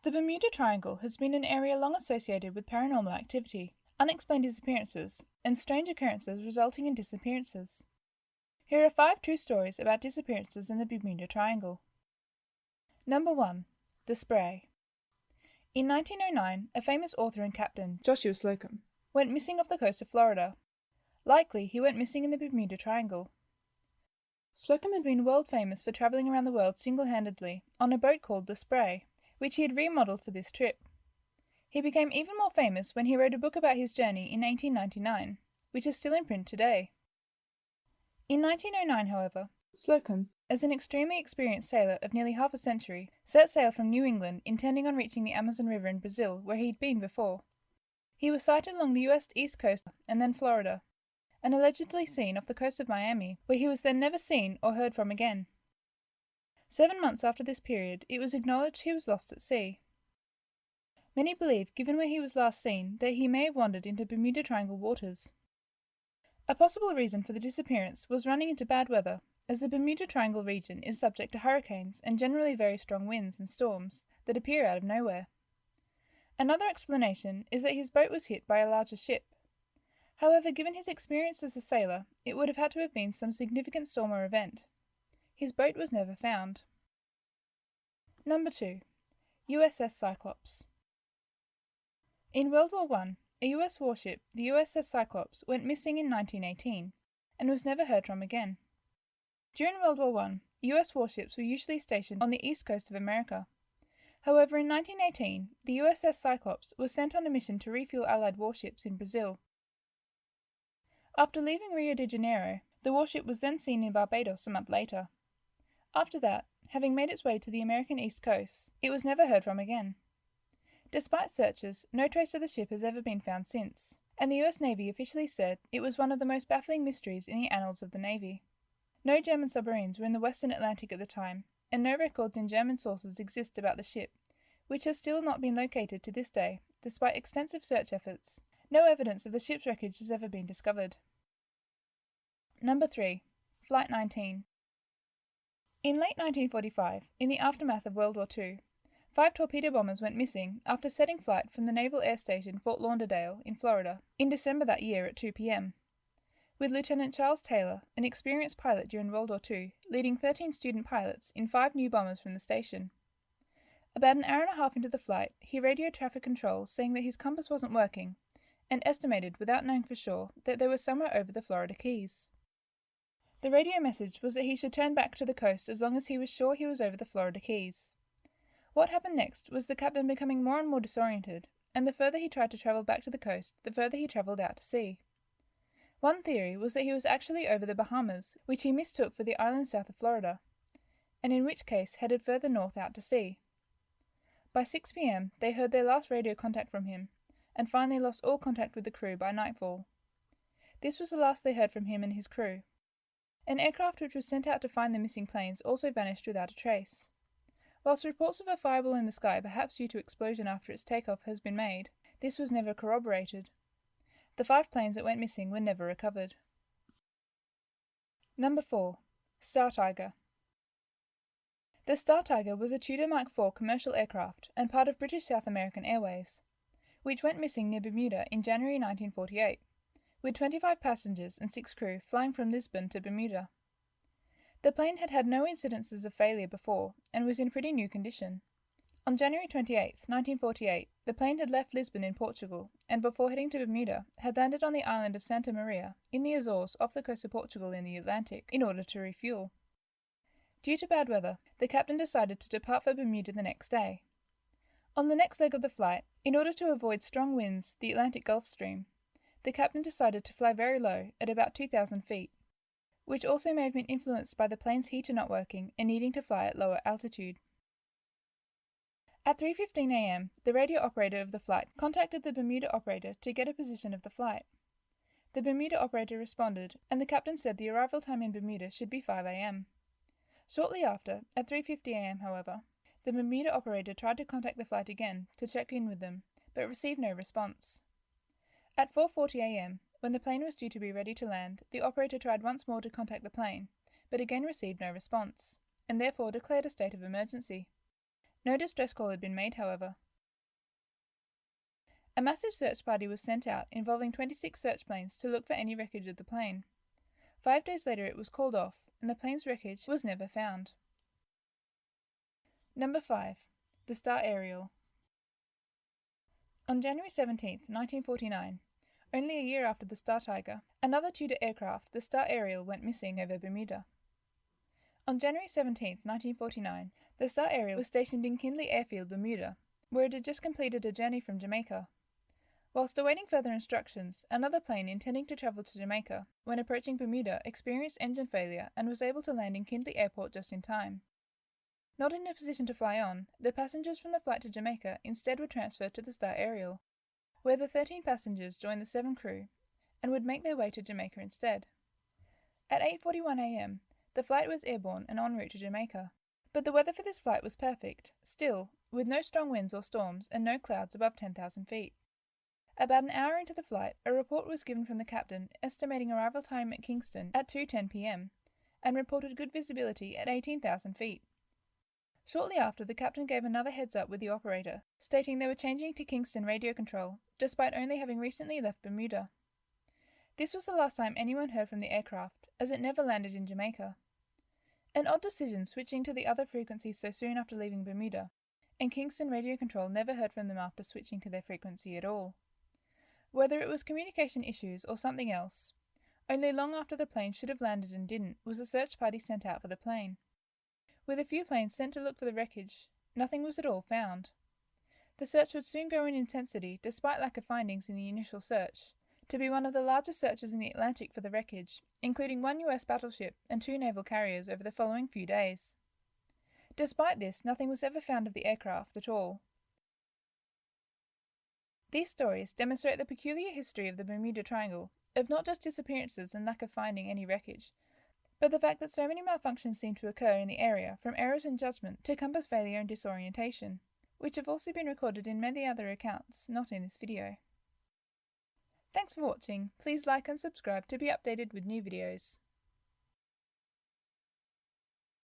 The Bermuda Triangle has been an area long associated with paranormal activity, unexplained disappearances, and strange occurrences resulting in disappearances. Here are 5 true stories about disappearances in the Bermuda Triangle. Number 1. The Spray. In 1909, a famous author and captain, Joshua Slocum, went missing off the coast of Florida. Likely, he went missing in the Bermuda Triangle. Slocum had been world famous for travelling around the world single-handedly on a boat called the Spray, which he had remodeled for this trip. He became even more famous when he wrote a book about his journey in 1899, which is still in print today. In 1909, however, Slocum, as an extremely experienced sailor of nearly half a century, set sail from New England intending on reaching the Amazon River in Brazil, where he'd been before. He was sighted along the US East Coast and then Florida, and allegedly seen off the coast of Miami, where he was then never seen or heard from again. 7 months after this period, it was acknowledged he was lost at sea. Many believe, given where he was last seen, that he may have wandered into Bermuda Triangle waters. A possible reason for the disappearance was running into bad weather, as the Bermuda Triangle region is subject to hurricanes and generally very strong winds and storms that appear out of nowhere. Another explanation is that his boat was hit by a larger ship. However, given his experience as a sailor, it would have had to have been some significant storm or event. His boat was never found. Number 2. USS Cyclops. In World War I, a US warship, the USS Cyclops, went missing in 1918 and was never heard from again. During World War I, US warships were usually stationed on the east coast of America. However, in 1918, the USS Cyclops was sent on a mission to refuel Allied warships in Brazil. After leaving Rio de Janeiro, the warship was then seen in Barbados a month later. After that, having made its way to the American East Coast, it was never heard from again. Despite searches, no trace of the ship has ever been found since, and the US Navy officially said it was one of the most baffling mysteries in the annals of the Navy. No German submarines were in the Western Atlantic at the time, and no records in German sources exist about the ship, which has still not been located to this day, despite extensive search efforts. No evidence of the ship's wreckage has ever been discovered. Number 3. Flight 19. In late 1945, in the aftermath of World War II, 5 torpedo bombers went missing after setting flight from the Naval Air Station Fort Lauderdale in Florida in December that year at 2 p.m., with Lieutenant Charles Taylor, an experienced pilot during World War II, leading 13 student pilots in 5 new bombers from the station. About an hour and a half into the flight, he radioed traffic control saying that his compass wasn't working, and estimated, without knowing for sure, that they were somewhere over the Florida Keys. The radio message was that he should turn back to the coast as long as he was sure he was over the Florida Keys. What happened next was the captain becoming more and more disoriented, and the further he tried to travel back to the coast, the further he travelled out to sea. One theory was that he was actually over the Bahamas, which he mistook for the island south of Florida, and in which case headed further north out to sea. By 6 p.m. they heard their last radio contact from him, and finally lost all contact with the crew by nightfall. This was the last they heard from him and his crew. An aircraft which was sent out to find the missing planes also vanished without a trace. Whilst reports of a fireball in the sky, perhaps due to explosion after its takeoff, has been made, this was never corroborated. The 5 planes that went missing were never recovered. Number 4. Star Tiger. The Star Tiger was a Tudor Mark IV commercial aircraft and part of British South American Airways, which went missing near Bermuda in January 1948, with 25 passengers and 6 crew flying from Lisbon to Bermuda. The plane had had no incidences of failure before and was in pretty new condition. On January 28, 1948, the plane had left Lisbon in Portugal and before heading to Bermuda had landed on the island of Santa Maria in the Azores off the coast of Portugal in the Atlantic in order to refuel. Due to bad weather, the captain decided to depart for Bermuda the next day. On the next leg of the flight, in order to avoid strong winds, the Atlantic Gulf Stream, the captain decided to fly very low at about 2,000 feet, which also may have been influenced by the plane's heater not working and needing to fly at lower altitude. At 3:15 a.m., the radio operator of the flight contacted the Bermuda operator to get a position of the flight. The Bermuda operator responded, and the captain said the arrival time in Bermuda should be 5 a.m. Shortly after, at 3:50 a.m., however, the Bermuda operator tried to contact the flight again to check in with them, but received no response. At 4:40 a.m., when the plane was due to be ready to land, the operator tried once more to contact the plane, but again received no response, and therefore declared a state of emergency. No distress call had been made, however. A massive search party was sent out involving 26 search planes to look for any wreckage of the plane. 5 days later it was called off, and the plane's wreckage was never found. Number 5. The Star Ariel. On January 17, 1949, only a year after the Star Tiger, another Tudor aircraft, the Star Ariel, went missing over Bermuda. On January 17, 1949, the Star Ariel was stationed in Kindley Airfield, Bermuda, where it had just completed a journey from Jamaica. Whilst awaiting further instructions, another plane intending to travel to Jamaica, when approaching Bermuda, experienced engine failure and was able to land in Kindley Airport just in time. Not in a position to fly on, the passengers from the flight to Jamaica instead were transferred to the Star Ariel, where the 13 passengers joined the 7 crew and would make their way to Jamaica instead. At 8:41 a.m., the flight was airborne and en route to Jamaica, but the weather for this flight was perfect, still, with no strong winds or storms and no clouds above 10,000 feet. About an hour into the flight, a report was given from the captain estimating arrival time at Kingston at 2:10 p.m. and reported good visibility at 18,000 feet. Shortly after, the captain gave another heads-up with the operator, stating they were changing to Kingston radio control, despite only having recently left Bermuda. This was the last time anyone heard from the aircraft, as it never landed in Jamaica. An odd decision switching to the other frequencies so soon after leaving Bermuda, and Kingston radio control never heard from them after switching to their frequency at all. Whether it was communication issues or something else, only long after the plane should have landed and didn't was a search party sent out for the plane. With a few planes sent to look for the wreckage, nothing was at all found. The search would soon grow in intensity, despite lack of findings in the initial search, to be one of the largest searches in the Atlantic for the wreckage, including 1 US battleship and 2 naval carriers over the following few days. Despite this, nothing was ever found of the aircraft at all. These stories demonstrate the peculiar history of the Bermuda Triangle, of not just disappearances and lack of finding any wreckage, but the fact that so many malfunctions seem to occur in the area, from errors in judgment to compass failure and disorientation, which have also been recorded in many other accounts, not in this video. Thanks for watching. Please like and subscribe to be updated with new videos.